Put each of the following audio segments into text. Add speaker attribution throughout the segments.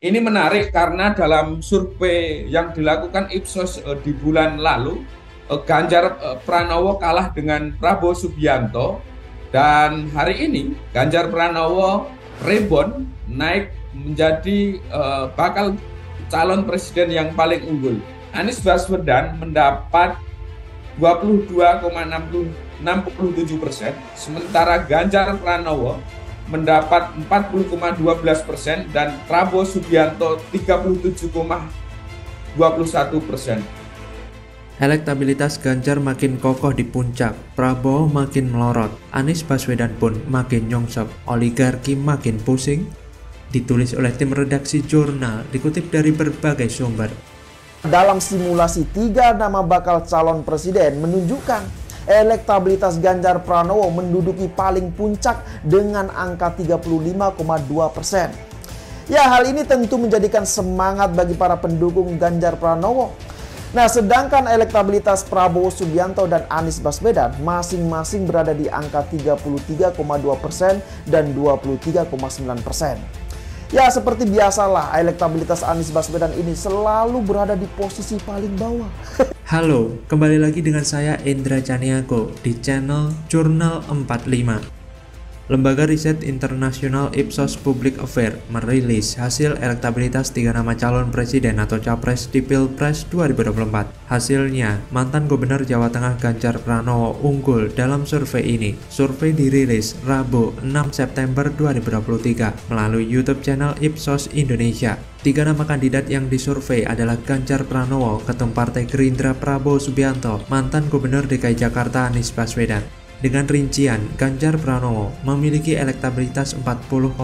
Speaker 1: Ini menarik karena dalam survei yang dilakukan Ipsos di bulan lalu, Ganjar Pranowo kalah dengan Prabowo Subianto, dan hari ini Ganjar Pranowo rebound naik menjadi bakal calon presiden yang paling unggul. Anies Baswedan mendapat 22,67%, sementara Ganjar Pranowo mendapat 40,12% dan Prabowo Subianto 37,21%.
Speaker 2: Elektabilitas Ganjar makin kokoh di puncak, Prabowo makin melorot, Anies Baswedan pun makin nyongsep, oligarki makin pusing. Ditulis oleh tim redaksi jurnal, dikutip dari berbagai sumber.
Speaker 3: Dalam simulasi 3 nama bakal calon presiden menunjukkan elektabilitas Ganjar Pranowo menduduki paling puncak dengan angka 35,2%. Ya, hal ini tentu menjadikan semangat bagi para pendukung Ganjar Pranowo. Nah, sedangkan elektabilitas Prabowo Subianto dan Anies Baswedan masing-masing berada di angka 33,2% dan 23,9%. Ya, seperti biasalah, elektabilitas Anies Baswedan ini selalu berada di posisi paling bawah.
Speaker 2: Halo, kembali lagi dengan saya Indra Caniago di channel Jurnal 45. Lembaga riset internasional Ipsos Public Affairs merilis hasil elektabilitas 3 nama calon presiden atau capres di Pilpres 2024. Hasilnya, mantan Gubernur Jawa Tengah Ganjar Pranowo unggul dalam survei ini. Survei dirilis Rabu 6 September 2023 melalui YouTube channel Ipsos Indonesia. 3 nama kandidat yang disurvei adalah Ganjar Pranowo, Ketum Partai Gerindra Prabowo Subianto, mantan Gubernur DKI Jakarta Anies Baswedan. Dengan rincian, Ganjar Pranowo memiliki elektabilitas 40,12%,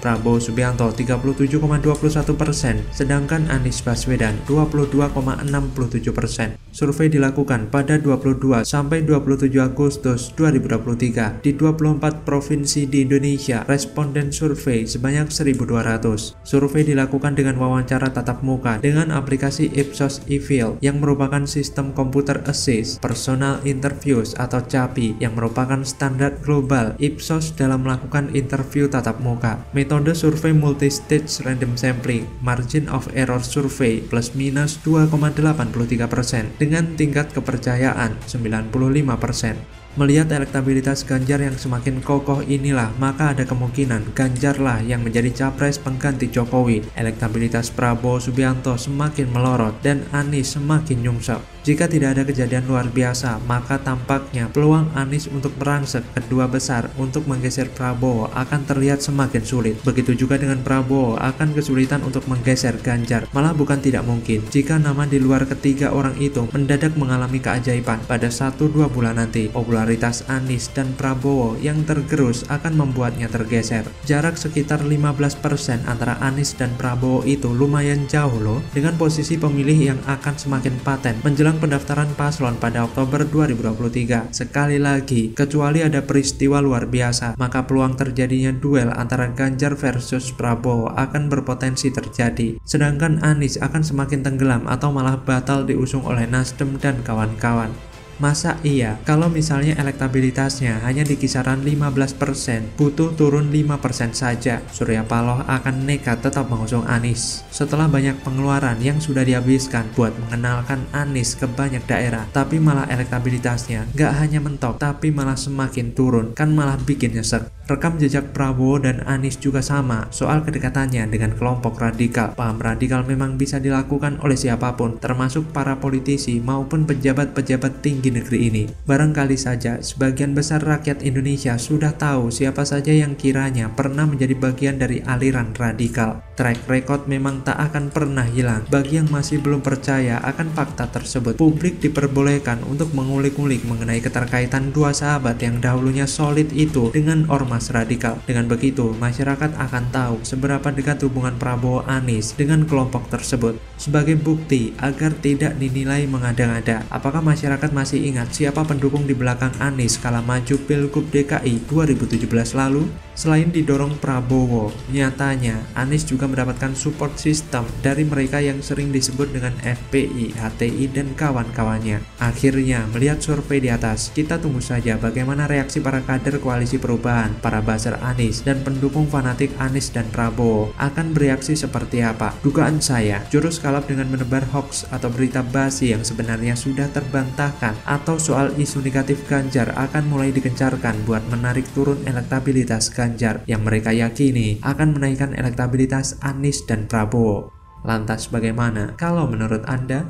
Speaker 2: Prabowo Subianto 37,21%, sedangkan Anies Baswedan 22,67%. Survei dilakukan pada 22 sampai 27 Agustus 2023 di 24 provinsi di Indonesia. Responden survei sebanyak 1.200. Survei dilakukan dengan wawancara tatap muka dengan aplikasi Ipsos eField yang merupakan sistem komputer assist personal interviews atau CAPI yang merupakan standar global Ipsos dalam melakukan interview tatap muka. Metode survei multi-stage random sampling, margin of error survei plus minus 2,83% dengan tingkat kepercayaan 95%. Melihat elektabilitas Ganjar yang semakin kokoh inilah, maka ada kemungkinan Ganjarlah yang menjadi capres pengganti Jokowi. Elektabilitas Prabowo Subianto semakin melorot dan Anies semakin nyungsep. Jika tidak ada kejadian luar biasa, maka tampaknya peluang Anies untuk merangsek kedua besar untuk menggeser Prabowo akan terlihat semakin sulit. Begitu juga dengan Prabowo akan kesulitan untuk menggeser Ganjar. Malah bukan tidak mungkin jika nama di luar ketiga orang itu mendadak mengalami keajaiban pada 1-2 bulan nanti. Popularitas Anies dan Prabowo yang tergerus akan membuatnya tergeser. Jarak sekitar 15% antara Anies dan Prabowo itu lumayan jauh loh, dengan posisi pemilih yang akan semakin paten menjelang pendaftaran paslon pada Oktober 2023. Sekali lagi, kecuali ada peristiwa luar biasa, maka peluang terjadinya duel antara Ganjar versus Prabowo akan berpotensi terjadi. Sedangkan Anies akan semakin tenggelam atau malah batal diusung oleh Nasdem dan kawan-kawan. Masa iya, kalau misalnya elektabilitasnya hanya di kisaran 15%, butuh turun 5% saja, Surya Paloh akan nekat tetap mengusung Anies. Setelah banyak pengeluaran yang sudah dihabiskan buat mengenalkan Anies ke banyak daerah, tapi malah elektabilitasnya nggak hanya mentok, tapi malah semakin turun, kan malah bikin nyesek. Rekam jejak Prabowo dan Anies juga sama soal kedekatannya dengan kelompok radikal. Paham radikal memang bisa dilakukan oleh siapapun, termasuk para politisi maupun pejabat-pejabat tinggi negeri ini. Barangkali saja sebagian besar rakyat Indonesia sudah tahu siapa saja yang kiranya pernah menjadi bagian dari aliran radikal. Track record memang tak akan pernah hilang. Bagi yang masih belum percaya akan fakta tersebut, publik diperbolehkan untuk mengulik-ulik mengenai keterkaitan dua sahabat yang dahulunya solid itu dengan ormas radikal. Dengan begitu, masyarakat akan tahu seberapa dekat hubungan Prabowo Anies dengan kelompok tersebut. Sebagai bukti agar tidak dinilai mengada-ngada, apakah masyarakat masih ingat siapa pendukung di belakang Anies kala maju Pilgub DKI 2017 lalu? Selain didorong Prabowo, nyatanya Anies juga mendapatkan support system dari mereka yang sering disebut dengan FPI, HTI, dan kawan-kawannya. Akhirnya, melihat survei di atas, kita tunggu saja bagaimana reaksi para kader Koalisi Perubahan, para buzzer Anies, dan pendukung fanatik Anies dan Prabowo akan bereaksi seperti apa. Dugaan saya, jurus kalap dengan menebar hoax atau berita basi yang sebenarnya sudah terbantahkan, atau soal isu negatif Ganjar akan mulai digencarkan buat menarik turun elektabilitas Ganjar yang mereka yakini akan menaikkan elektabilitas Anies dan Prabowo. Lantas bagaimana kalau menurut Anda?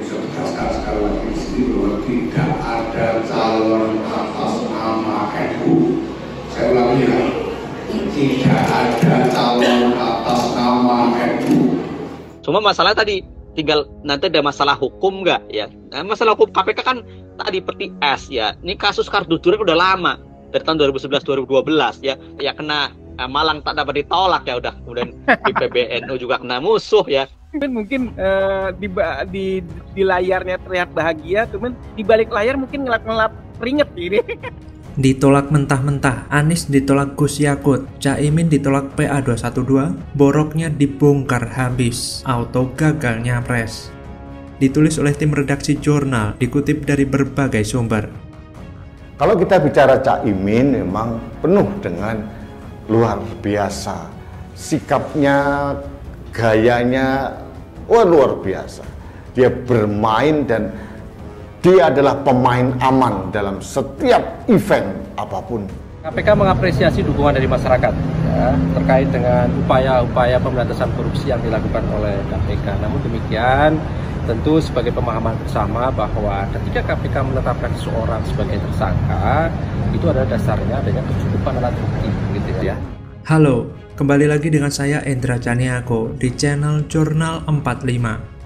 Speaker 4: Sekali lagi di sini bahwa tidak ada calon atas nama NU. Saya ulangi ya, tidak ada calon atas nama NU.
Speaker 5: Cuma masalah tadi tinggal nanti ada masalah hukum nggak ya? Nah, masalah hukum KPK kan tadi seperti es ya. Ini kasus kartu duren udah lama dari tahun 2011-2012 ya. Ya kena Malang tak dapat ditolak ya udah. Kemudian di PBNU juga kena musuh ya.
Speaker 6: Mungkin di layarnya terlihat bahagia, cuman di balik layar mungkin ngelap-ngelap keringet ini.
Speaker 2: Ditolak mentah-mentah, Anies ditolak Gus Yakut, Caimin ditolak PA212, boroknya dibongkar habis, auto gagal nyapres. Ditulis oleh tim redaksi jurnal, dikutip dari berbagai sumber.
Speaker 7: Kalau kita bicara Caimin memang penuh dengan luar biasa, sikapnya, gayanya luar biasa. Dia bermain dan dia adalah pemain aman dalam setiap event apapun.
Speaker 6: KPK mengapresiasi dukungan dari masyarakat ya, terkait dengan upaya-upaya pemberantasan korupsi yang dilakukan oleh KPK. Namun demikian, tentu sebagai pemahaman bersama bahwa ketika KPK menetapkan seseorang sebagai tersangka, itu adalah dasarnya adanya kecukupan alat bukti, gitu ya.
Speaker 2: Halo, kembali lagi dengan saya Endra Caniago di channel Jurnal 45.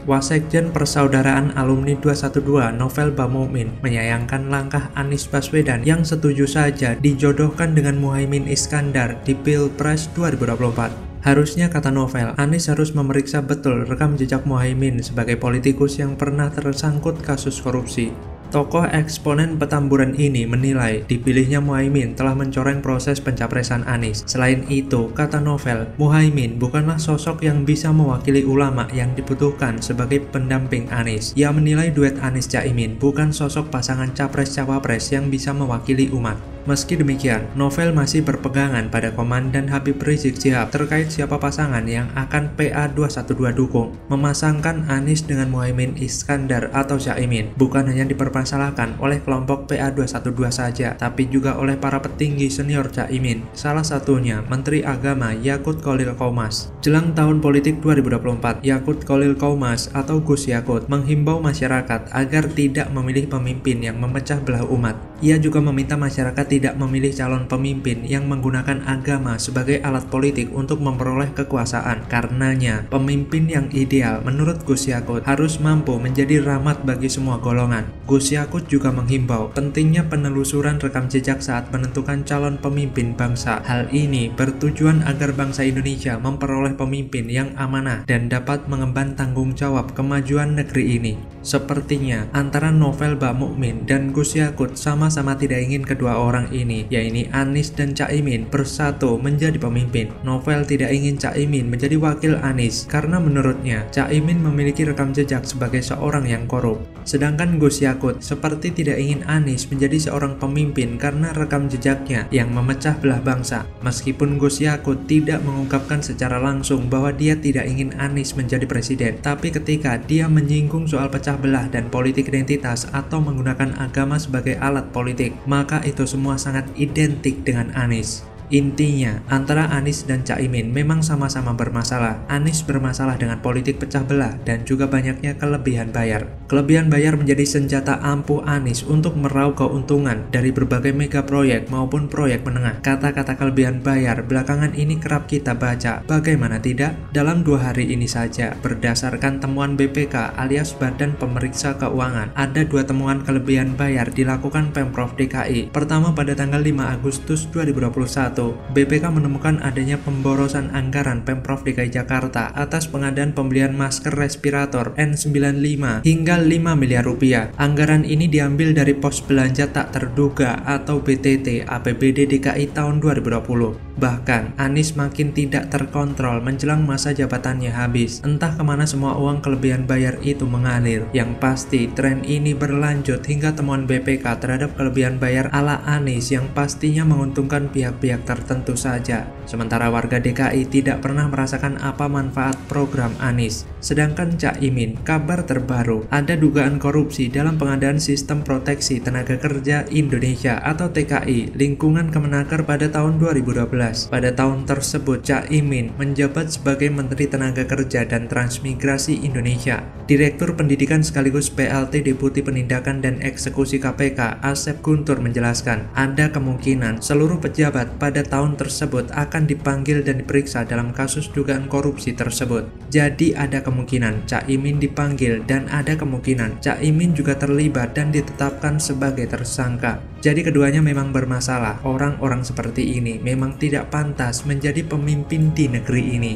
Speaker 2: Wasekjen Persaudaraan Alumni 212 Novel Bamumin menyayangkan langkah Anies Baswedan yang setuju saja dijodohkan dengan Muhaimin Iskandar di Pilpres 2024. Harusnya, kata Novel, Anies harus memeriksa betul rekam jejak Muhaimin sebagai politikus yang pernah tersangkut kasus korupsi. Tokoh eksponen Petamburan ini menilai dipilihnya Muhaimin telah mencoreng proses pencapresan Anies. Selain itu, kata Novel, Muhaimin bukanlah sosok yang bisa mewakili ulama yang dibutuhkan sebagai pendamping Anies. Ia menilai duet Anies-Caimin bukan sosok pasangan capres-cawapres yang bisa mewakili umat. Meski demikian, Novel masih berpegangan pada Komandan Habib Rizik Syihab terkait siapa pasangan yang akan PA212 dukung. Memasangkan Anies dengan Muhaimin Iskandar atau Caimin bukan hanya dipermasalahkan oleh kelompok PA212 saja, tapi juga oleh para petinggi senior Caimin, salah satunya Menteri Agama Yakut Kholil Qomas. Jelang tahun politik 2024, Yakut Kholil Qomas atau Gus Yakut menghimbau masyarakat agar tidak memilih pemimpin yang memecah belah umat. Ia juga meminta masyarakat tidak memilih calon pemimpin yang menggunakan agama sebagai alat politik untuk memperoleh kekuasaan. Karenanya, pemimpin yang ideal menurut Gus Yakut harus mampu menjadi rahmat bagi semua golongan. Gus Yakut juga menghimbau pentingnya penelusuran rekam jejak saat menentukan calon pemimpin bangsa. Hal ini bertujuan agar bangsa Indonesia memperoleh pemimpin yang amanah dan dapat mengemban tanggung jawab kemajuan negeri ini. Sepertinya antara Novel Bamumin dan Gus Yakut sama-sama tidak ingin kedua orang ini, yaitu Anies dan Caimin, bersatu menjadi pemimpin. Novel tidak ingin Caimin menjadi wakil Anies karena menurutnya Caimin memiliki rekam jejak sebagai seorang yang korup. Sedangkan Gus Yakut seperti tidak ingin Anies menjadi seorang pemimpin karena rekam jejaknya yang memecah belah bangsa. Meskipun Gus Yakut tidak mengungkapkan secara langsung bahwa dia tidak ingin Anies menjadi presiden, tapi ketika dia menyinggung soal pecah belah dan politik identitas atau menggunakan agama sebagai alat politik, maka itu semua sangat identik dengan Anies. Intinya, antara Anies dan Caimin memang sama-sama bermasalah. Anies bermasalah dengan politik pecah belah dan juga banyaknya kelebihan bayar. Kelebihan bayar menjadi senjata ampuh Anies untuk meraup keuntungan dari berbagai mega proyek maupun proyek menengah. Kata-kata kelebihan bayar belakangan ini kerap kita baca. Bagaimana tidak? Dalam 2 hari ini saja, berdasarkan temuan BPK alias Badan Pemeriksa Keuangan, ada 2 temuan kelebihan bayar dilakukan Pemprov DKI. Pertama, pada tanggal 5 Agustus 2021, BPK menemukan adanya pemborosan anggaran Pemprov DKI Jakarta atas pengadaan pembelian masker respirator N95 hingga 5 miliar rupiah. Anggaran ini diambil dari pos belanja tak terduga atau BTT APBD DKI tahun 2020. Bahkan, Anies makin tidak terkontrol menjelang masa jabatannya habis. Entah kemana semua uang kelebihan bayar itu mengalir. Yang pasti, tren ini berlanjut hingga temuan BPK terhadap kelebihan bayar ala Anies yang pastinya menguntungkan pihak-pihak tertentu saja. Sementara warga DKI tidak pernah merasakan apa manfaat program Anies. Sedangkan Caimin, kabar terbaru, ada dugaan korupsi dalam pengadaan Sistem Proteksi Tenaga Kerja Indonesia atau TKI lingkungan Kemenaker pada tahun 2012. Pada tahun tersebut, Caimin menjabat sebagai Menteri Tenaga Kerja dan Transmigrasi Indonesia. Direktur Pendidikan sekaligus PLT Deputi Penindakan dan Eksekusi KPK, Asep Guntur menjelaskan, ada kemungkinan seluruh pejabat pada tahun tersebut akan dipanggil dan diperiksa dalam kasus dugaan korupsi tersebut. Jadi ada kemungkinan Caimin dipanggil dan ada kemungkinan Caimin juga terlibat dan ditetapkan sebagai tersangka. Jadi keduanya memang bermasalah. Orang-orang seperti ini memang tidak pantas menjadi pemimpin di negeri ini.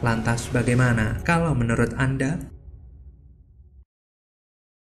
Speaker 2: Lantas bagaimana kalau menurut Anda?